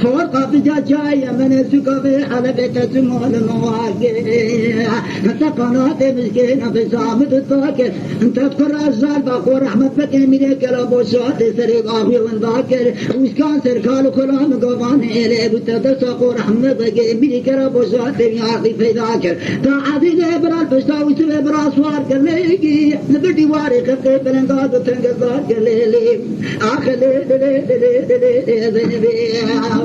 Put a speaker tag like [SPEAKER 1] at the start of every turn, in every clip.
[SPEAKER 1] قابل جاي من سكبي على بيت سمول المواقع انت قناة مسكينة بسامد الطاكر انت تذكر الزال باقور رحمة بكي مليك الابو سوات سريب اخوي وانذاكر وسكان سركال كلام قوان إليه بتدسقوا رحمة بكي مليك الابو سوات يعطي في ذاكر تعادي لبرال بستاوي سوى براسوار كليكي نبدي واري خطي بلنقاض وتنقضار كليلي آخر لي زينبي بيجي معي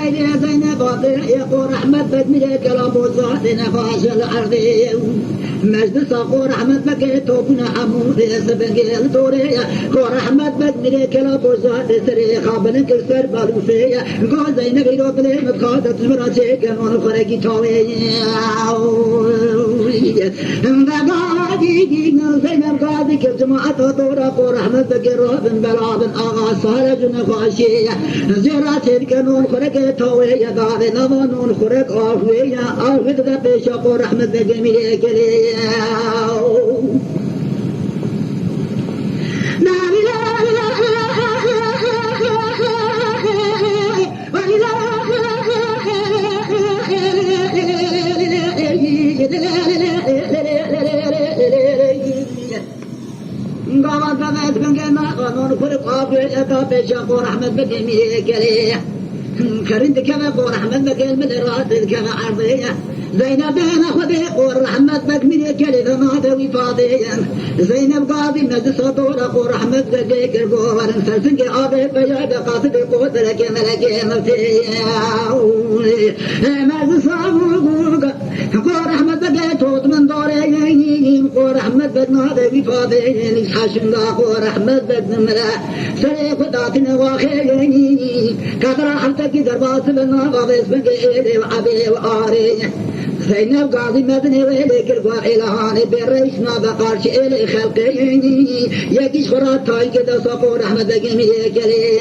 [SPEAKER 1] الحاجة زينب يقول أحمد بدمي كلام وصعد نفاش الأرضي مجد ساقور أحمد بكي توبنا حمود سبقي الدوري قور أحمد بدمي كلام وصعد سري خابن كسر بالوفية قول زينب يقول لي متخاطة مراتي كانون خرقي توي زينب قاضي كجماعة دورة قور أحمد بكي روبن بلابن آغا سارج نخاشية زيراتي كانون خرقي توي داري نوانون خرق آفوية آفد ذا بيشا قور أحمد بكي ملي كلي قامت بمت كنكنا قانون فرق آفوية ذا بيشا قور أحمد بكي ملي كلي كرنت كما قور أحمد بكي المدرات كما عرضية زينب أخذي قور أحمد بك من يكلي ما ذوي فاضيا زينب قاضي مجلس دور قور أحمد بك القور سلسنك آبي فياد قاصد قوت لك ملك مفتيا مجلس أبوك قور أحمد بك توت من دوري قور أحمد بك ما ذوي فاضيا حاشم قور أحمد بك نمرا سريق داتنا واخي كثر حمتك درباس بنا غابس بك إلي وعبي وآري زينب قاضي مدني ويلك الفاعلان بالريشنا بقارش إلي خلقيني يكيش خرات تاي كده صفور أحمد قمي يكلي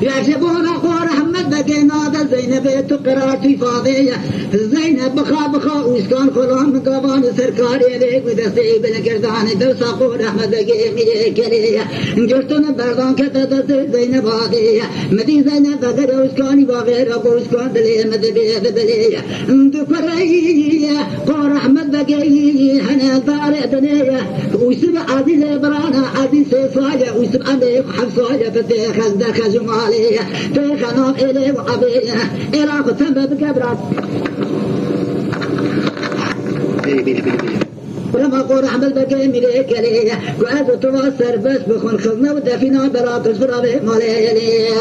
[SPEAKER 1] يعجبون أخوار أحمد بكي نادى زينب تقراتي فاضية زينب بخا وإسكان خلان قبان سركاري ليك ودستي بالكردان درس أخوار أحمد بكي مليكلية جرتنا بردان كتدت زينب هادية مدي زينب بدر وإسكاني بغير أبو إسكان دلية مدبية دبلية دفرية قور أحمد بكي هنا دار دنية ويسب عدي برانا عدي سيفاية ويسب عليك حفصاية فتيخز دخز مالية تيخنام إلي وعبية إلى قسم بكبرات ولما قول أحمد بكي مليك ليه وأدو توسر بس بخون خزنا ودفنا بلا تصفر به مالي ليه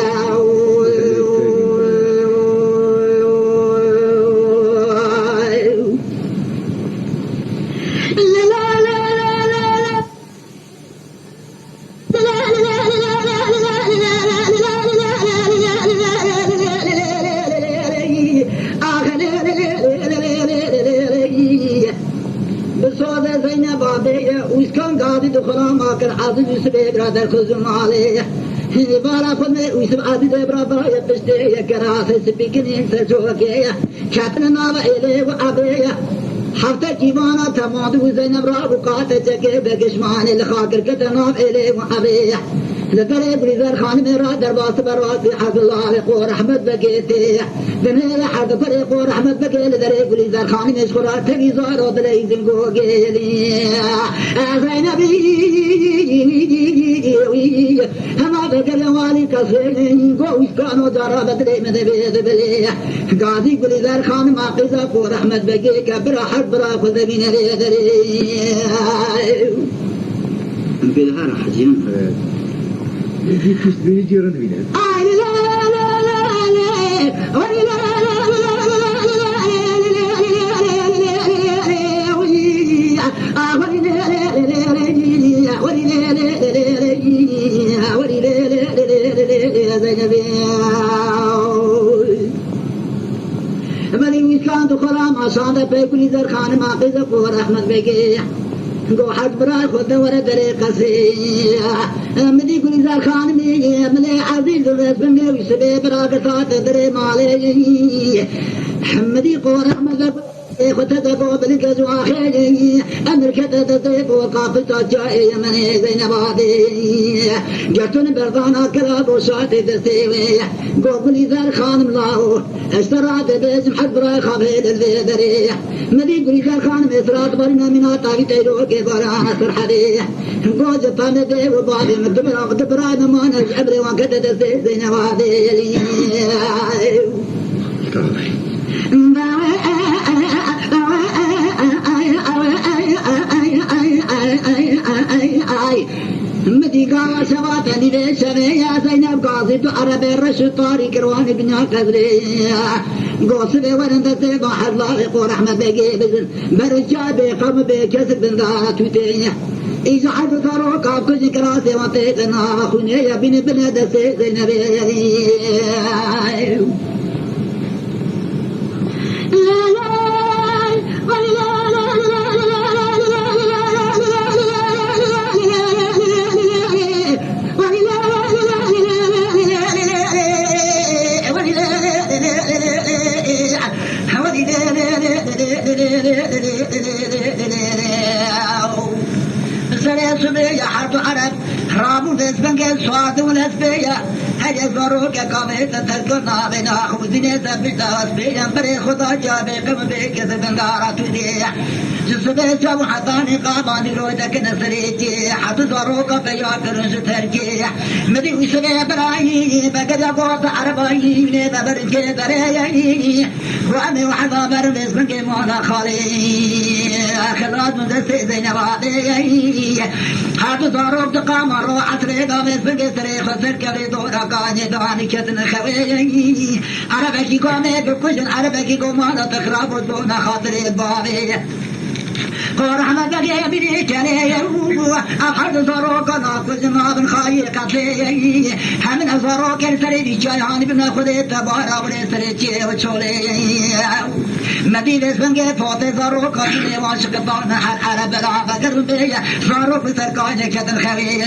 [SPEAKER 1] ويسكن قاضي دخلا ما كان عادل يوسف برادر خزم عليه بارا خدمة ويسب عادل برادر يبشتي كراسة سبيكني سجوكية كاتنا نابا إليه وعبيه حفظة كيوانا تماد وزينب رابقات جكي بقشمان الخاكر كتناب إليه وعبيه لدري بليزار خان مرا درباس براسي حد الله قور أحمد بقيتي بني حد فري قور أحمد بقي لدري بليزار خان مشغورا تغيزار ودليزن قوغيلي زينبي هما بقل والي كسيني قوش كانوا جارا بدري مدبي دبلي قاضي بليزار خان ما قزا قور أحمد بقي كبرا حد برا خذ من ريدري بلها حجيم
[SPEAKER 2] يجي تسبيجي رنوينه
[SPEAKER 1] لا لا لا لا لا يقول زر خان ما قيز قور أحمد بقي قو حد برا خد ورا طريق سيا مدي يقول زر خان مي ملي عزيز الرسم ويسبي برا قصات دري مالي حمدي قور أحمد خطتك بالكز واخي أمريكا تطيب وقافل جاي يمني زينب عادي جاتون برضانا كلاب وشاتي تسيوي قوبلي ذار خان ملاو اشترات بيزم حد براي خبيل الذي مدي قولي ذار خان مصرات برنا منا تاقي تيرو كي برانا سرحدي قوز فامدي وبعدي مدبراي ممانا جعبري وانكتا تسي زينب عادي مدي قال شواتني ليش يا زينب قاصد عربي الرشد طارق رواني بن قدري قاصد ورند تبع الله يقول احمد بقي بزن برجع بقم بكسر بن ذات وتي إذا حد ثروك أبكي كراسي وطيقنا أخوني يا بني بلاد زينب يا حرب عرب رامو نسبنك سواد ونسبيا هيا زروك قامت تذكرنا بنا خوزين سبتا وسبيا بري خدا جابي قم بك زبنغارة تدي جسد جاب حضاني قاماني رويدك نسريتي حد زروك بيا كرنج تركي مدي وسبي براي بقد قوت عربي نيدا برنجي دريي وامي وحضا برمز بنك مونا خالي خلاد مدسي زينب عادي حد زروك تقام روحت ريقا مسبنك سريخ سركبي دورا قاني دواني كتن خوي عربكي قامي بكشن عربكي قمانا تخرب وزبونا خاطري بابي ورحمة بقي بني كلي أحد زروك ناقص ما بن خاي قتلي همن زروك الفريد جايان بن خذ تبارا ولسرتي وشولي مدينة بنجي فوت زروك اللي واشق طان عرب لا فقر بي زروك سرقاني كتن خوي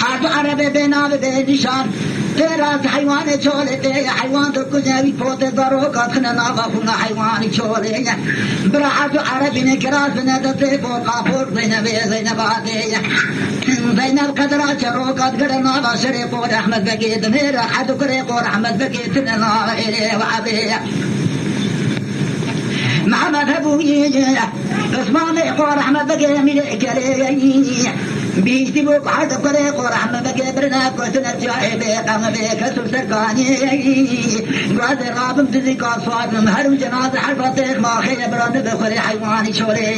[SPEAKER 1] حد عربي بنا بديشان تراس حيوان شولي حيوان تكجاوي فوت ضروك خنا نافونا حيوان شولي برعد عربي نكراس بندت فوق فوق زينب عادي زينب قدرات شروك قدرنا بشري فوق احمد بقي دمير حد كري فوق احمد بقي تننا الي وعبي محمد ابو يجي عثمان يقول احمد بقي ملك علي بيجتبوك حد كري فوق احمد بقي برنا كوسنا جايبه قام بك سركاني قاد رابم تذيك صاد مهرم جنازه حرفتك ما خير برن بخري حيواني شوري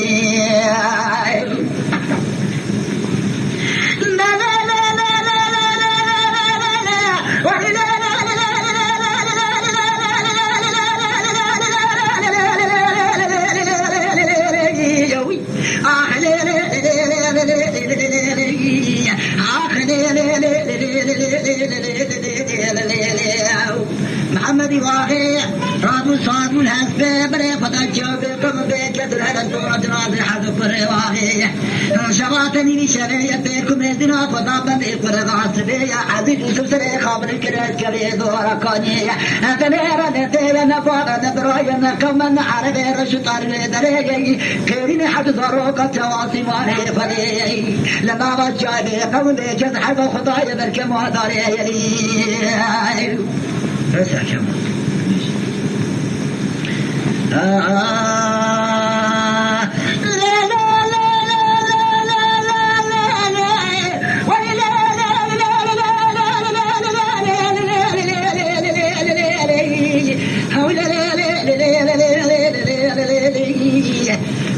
[SPEAKER 1] محمد واقع رابو صاد والهسبة بري خدا جوبي قم بيك يدرها لدورة ناظر حدو بري واقع شباتني بشبه بيكم يدنا خدا بني قرغات بيا عزيز وسب سري خابر الكرات كبير دورة كوني أتنيرا نتيرا نفادا نبرايا نكومن عربي رشطار دريجي كيرين حد ضروقة تواسي ماني فلي لما وجابي قم بيك يدحب خدايا بركم وداري يلي رسع كمان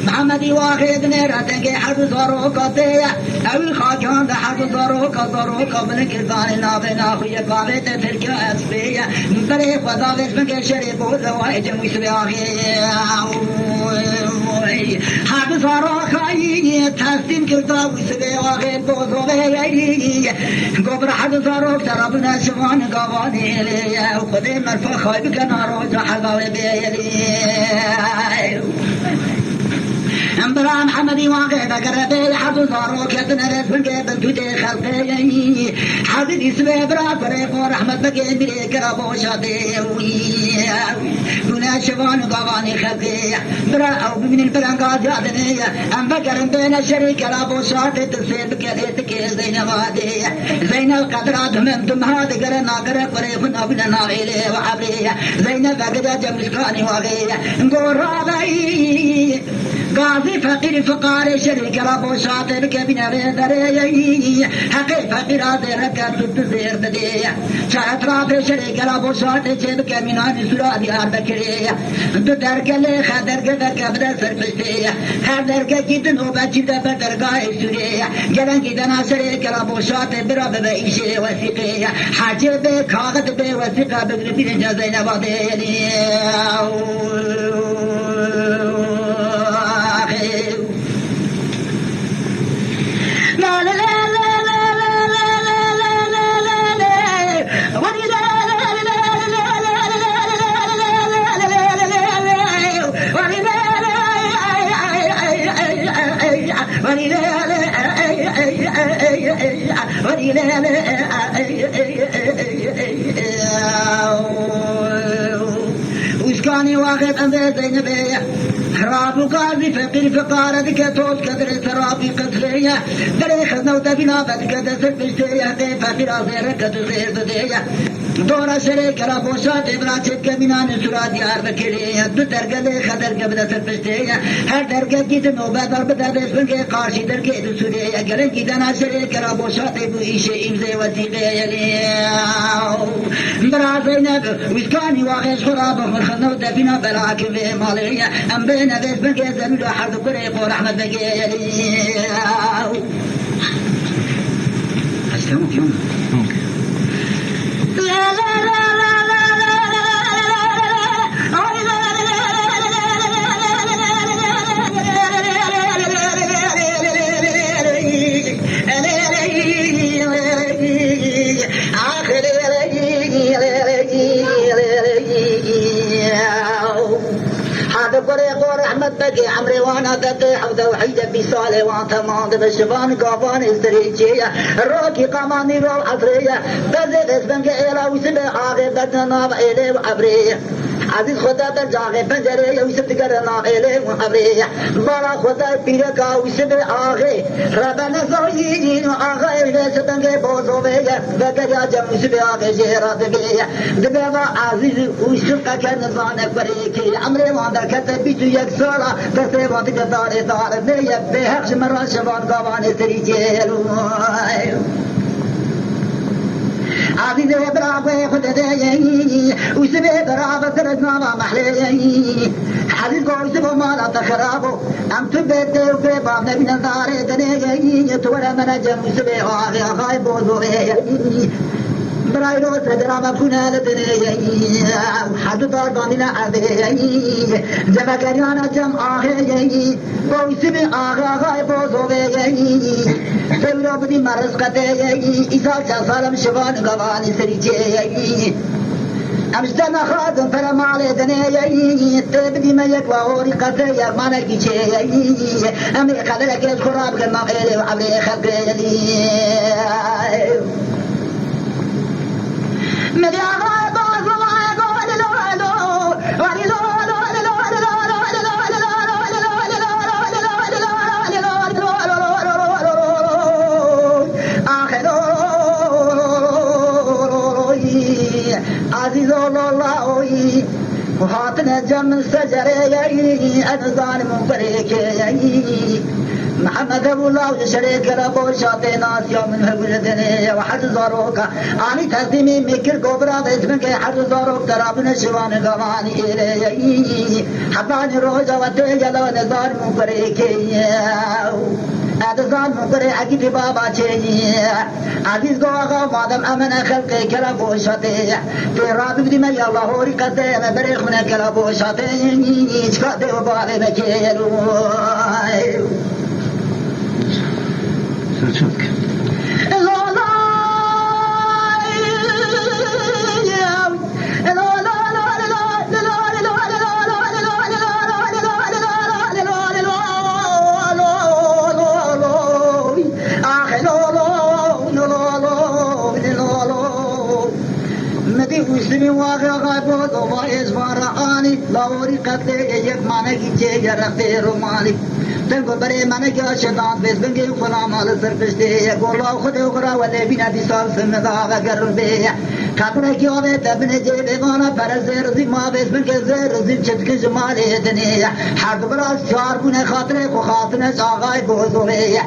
[SPEAKER 1] محمد محمدی واحد نرتن که حد زاروکاته اول خاکان ده حد زاروکا من کردان نابنا خوی قابت ترک اسبیه برای خدا واسم که شری بود وای جمعی سبی حد زاروکایی تسلیم کرده وسبی واحد بوزوی گبر حد زاروک ترابنا شوان قوانی لیه و خودی مرفا خواهی بکن روز حلوه بیلی امبرا محمدی واقع بقربي حفظ زاروك يتنرس من قبل تودي خلقي حفظ يسوي برا فريق ورحمة بقي بريك ربو شاطي دونا شفان قواني خلقي برا أو من البرنقات يعدني أم بقر بين الشريك ربو شاطي تصير بكريتك زين وادي زين القدرات من دمها تقر ناقر قريب نبنا ناغيلي وحبري زين بقر جمسكاني واغي نقول رابعي قاضي فقير فقار شريك ربو شاطر كبنا بيدري حقي فقير عذرك تتزير بدي شاعت رابي شريك ربو شاطر شبك منان سرادي عردكري بدرك لي خدرك ذاك بدا سرفشتي خدرك جد نوبة جد بدرقاء سوري جلن جدنا شريك ربو شاطر براب بإيشي وثيقي حاجة بكاغد بوثيقة بقربين جازين باديني لا لا لا لا لا لا وشكاني واخد أنذر زينبية رابو قاضي فقير فقارتك توس كدر سرابي قتلية دريخ نوتا بنا بدك دسر بشتية كيف فقير أزيرك تزير بدية دورا شريك رابو شاط إبراتك منان سراد يار بكرية درقة خدر قبل سر بشتية هر درقة جيت نوبة ضرب دابس بنك قارشي درقة دسورية قلن جيدنا شريك رابو شاط إبو إيشي إمزي وثيقية برا زينب وشكاني واخش خرابه مرخد نوتا بنا بلاك في مالية أم بين بس بنك زنود حرد قريق ورحمة بقية أستمك يوم لا لا لا بقي عمري وانا دقي حوضة وحيدة بصالة وانت ماند بشبان قابان استريجية الروكي قاماني رو عصرية بزيد اسبنك إلا وسبي آغي بدنا بإلي وعبرية عزيز خدا برجاغي بنجري ويسب تقرنا إلي وعبرية بارا خدا بيركا ويسبي آغي ربنا زوجين وآغي إلي سبنك بوزو بيجا بقيا جم ويسبي آغي جيرات بيجا دبابا عزيز ويسبك كنظانك بريكي عمري وانا كتب بيتو يكسر دسته وقت دار دار نية بهخش مرة شبان قوان استريجيل عزيز برافو خد دايي وسبي برافو ترزنا محلي عزيز قول سبو مالا تخرابو ام تبت وبيبا نبينا دار دنيي تورا منجم وسبي اخي اخاي بوزوري براي روز درام فونا لدنيي حد دار ضامنا عذيي جمع كريانا جم آخيي بوسبي آخاي بوزوري سيرو بدي مرز قتيي إسال جسالم شفان قواني سريجيي أمشتنا خادم فرم على دنيي تبدي ما يكوى هوري قتيي مانا كيشيي أمي قدرك الخراب قلنا إلي وعبري خلقي عزيز الله وهاتنا جم سجري أنزان مبرك محمد أبو الله شريك ربو شاطئ ناس يوم الهبلدني وحد زاروك آني تهدمي مكر كبرى باسمك حد زاروك ترابنا شوان غواني إلي حباني روجا وتيجلو نزار مبركي أدزان مبري أكيد بابا شيء عزيز قوغا مادم أمن خلقي كربو شاطئ في رابط دي ما يالله هوري قدي مبريخ من كربو شاطئ إشكاد وبالي بكيلو
[SPEAKER 2] Сачатка.
[SPEAKER 1] مسلم واقع غيبوت وما إزبارعاني لاوري قتلي يجب مانك يجي رختي روماني تنقل بري مانك يا شيطان بس بنجي فلا مال سرفشتي يقول الله خذ أخرى ولا بنا دي صار سمدا قربي خاطر كيوه تبني جيبي وانا فرزير زي ما بس بنجي زير زي شتك جمالي دنيا حرد براس شار بنا خاطري وخاطرنا شاغاي بوزولي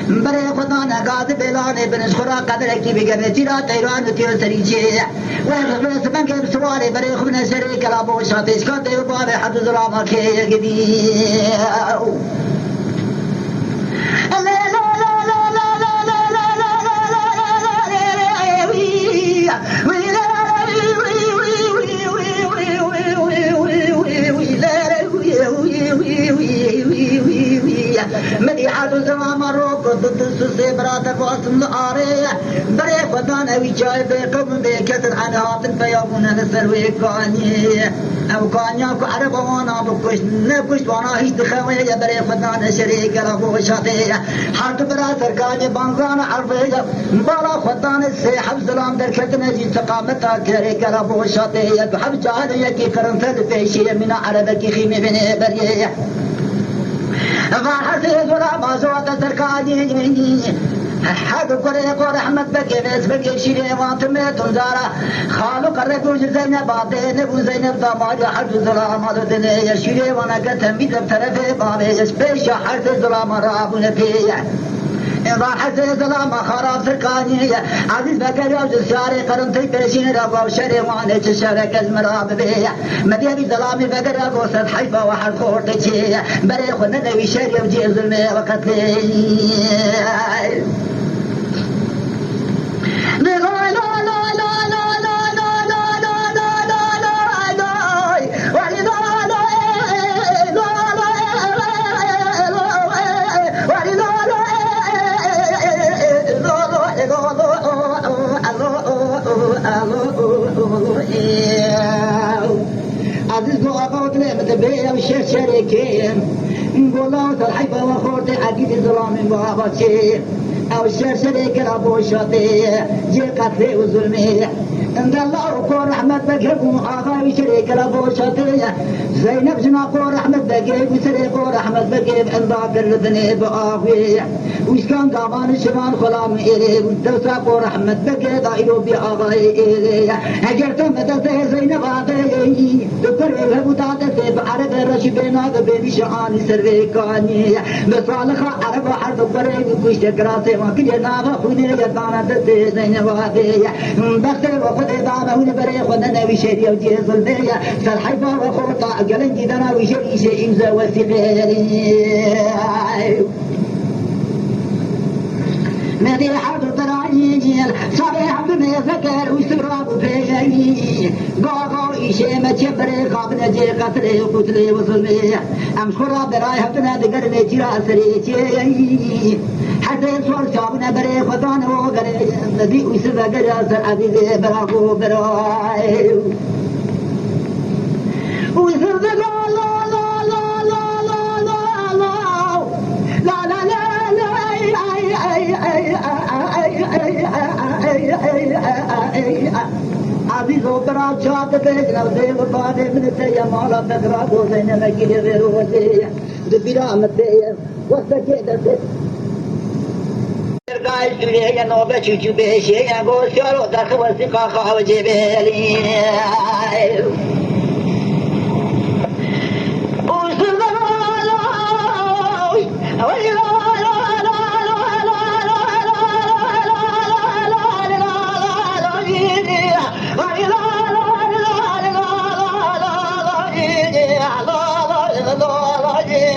[SPEAKER 1] بري خدانا قاد بلاني بنش خرا قدر كي بيجرني تيرا تيران تير سريجي وين بنجي بسواري بري خبنا شريك لابو شاتيش كاتي وبابي حد زرامة كي يجدي مديحة زمان مروك ضد السوسي براتك واسم الآرية بريك ودانا ويجاي بيقوم بكثر عنهات فيامونا نسلوي كاني أو كان ياكو عرب وانا بكش نبكش وانا هيش دخوية بريك ودانا شريك لابو شاطية حرد براتر كاني بانزانا عربية مبالا خدانا السيحب سلام در كتنا جي سقامتها كريك لابو شاطية بحب جاهلية كي فرنسل بيشي من عربك خيمي بني بريه فحسيت ولا ما زوات سركاجي حق قريق ورحمت بكي بس بكي شيري وانتمت انزارا خالو قرق وجزينا بعدين ابو زينب داماد حرج ظلام الدنيا شيري وانا قتم بيد بطرف بابي يسبيش حرج ظلام راب نبي إذا حسيت ظلام خراب سركاني عزيز بكر يوجد شاري قرنتي بيشين ربا وشري واني تشارك المراب بي مديري ظلامي بكر يقوصد حيفا وحر خورتي بري خدنا نوي شري وجي ظلمي وقتلي عزيز قوة متبيع وشير شريكين نقول الحيفا وخورتي عقيد ظلام باباتي أو الشير شريك الأبو شاطي جي قتلي وظلمي عند الله وقول رحمة بقرب وآغاوي شريك الأبو شاطي زينب جناقو رحمة بقرب وسريقو رحمة بقرب عند قردني بآغوي وش كان قامان الشمال خلام إلي وانتوساقو رحمة بقرب دائرو بآغاي إلي هجرت مدى زينب آغاي دبر الهبو تاتي بعرب الرشبينا بين شعاني سريكاني بصالخة عرب حرب بريد وكشت كراسي وكل ناغا خوني يدانا تتي زينب آغاي بختي وخد إدامة هون بري خدنا وشري وجيز البيع سالحيفا وخوطا قلن جدنا وشري شيء إمزا وسيقيري مدي حضر تراجيجيل صبيح بني فكر وسراب فيجي قاقو إيشي ما تشبري خابنا جي قتلي وقتلي وظلمي أمس خرا براي هبنا دقرني جرا سريتي حسين صور شابنا بري خدان وقري مدي وسبا قراسر عزيزي براكو براي وسرد لا لا لا لا لا لا لا لا لا لا عزيز وبراد شاطئ تجنب زي وفادي من التيا مالا تقرب وزين مكيل غير وزي دبيرا متي وقت كده قايد لي نوبه چوچو بهشي گو شارو دخ وسقا خاوجي بهلي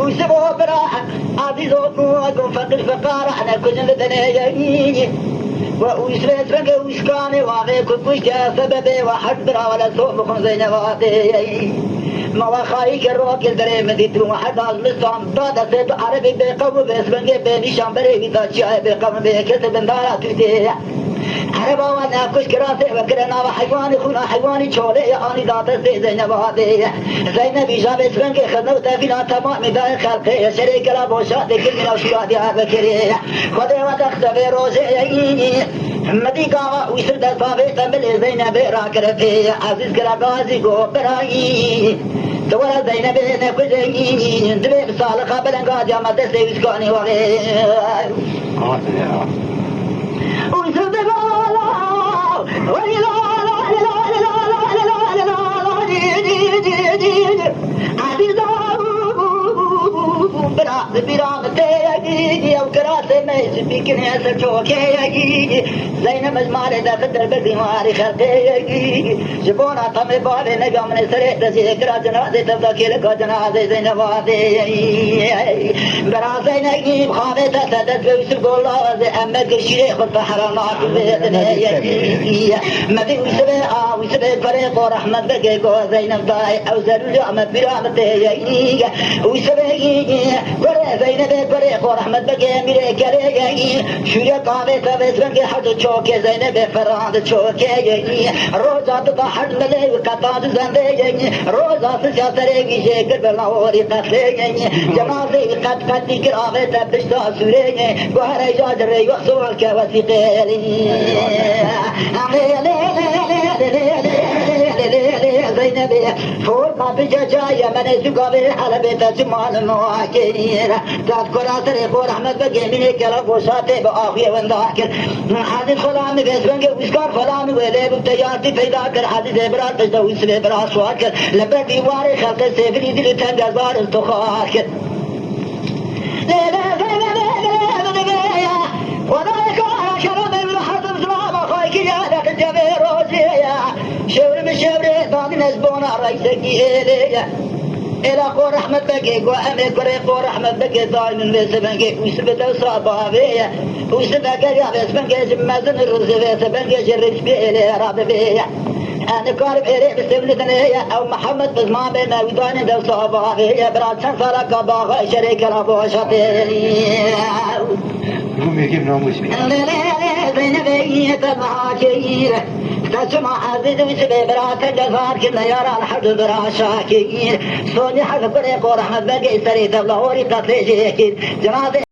[SPEAKER 1] وسبوا براحة عزيز وطنوكم فقر فقار احنا كلنا دنيا ويسرت رنك ويسكاني واغيكم كوشتا سببي واحد برا ولا سوء مخن زي نواتي ما وخايك الروك الدري مديتو واحد المستعم ضاد سيد عربي بقوم باسبنجي بنيشان بري بيتاشي بقوم بكتب اندارات تيتي عربا وانا كش كراسي وكرنا وحيواني خونا حيواني شولي اني ذات زينب هذه زينب جاب اسبنجي خدمت فينا تمام داي خلقي شريك لا بوشات كل من اشياء يا بكري خذي وتختبي روزي مدي قاوا ويسرد صافي تمل زينب راكرتي عزيز كلا غازي جو براي دولا زينب نكوزي دبي صالحه بلنقاد يا مدرسه ويسكوني وغير ويسرد زينب مجمال دا قدر بالدمار خلقي جبونا طمي بالي نجا من سريح دسي اكرا جنازي تبداكي لكا جنازي زينب هذه برا زينب خامي تسدد بيسر قولا زي امد قشيري خد بحرامات بيدني مدي ويسبه فريق ورحمة بقيقو زينب داي او زلو جامت برامته ويسبه زينب فريق ورحمة بقي ميري كري شوريا قامي تبسبن حد چوكي زينب فراد چوكي روزات بحر ملي وقطات زندي روزات سياسري شكر بلاوري قتلي جنازي قد كرامي تبشتا سوري بحر جاجري وخصوع كوثيقي زينب فوق بجاجايا من زقابي حلبي تجمال مواكير تذكر طريق ورحمة بقي من كلا بوساتي بآخية ونداكر حديث خلام بيسبنك ويسكار خلام ويلي بتيارتي فيدا كر حديث ابرار تجدو ويسبه برا سواكر لبر ديواري خلق سيفري دل تنگز بار التخاكر ليلة زينب وذلك على كرم ابن حزم سلام أخويك يا لك الجبير روزيا شور بشوري ضاد نزبونا رئيسك إليا إلى قور أحمد بقي وأمي قريق قور أحمد بقي دائما بيسبنكي ويسبت أصابها بيا ويسبت أكريا بيسبنكي جمازن الرزي بيسبنكي جرس بيلي راب بيا أنا قارب إيري بسبلتني أو محمد بزمان بينا ويدان دو صابها بيا براد سنسارا قباغا شريك رابوشتي زينبية المعاكير تسمع عزيز ويسبي برات الجزار كنا يرى الحد برا شاكير سوني حق بريق ورحمة بقي سريد الله وريقات ليجيكين جنازي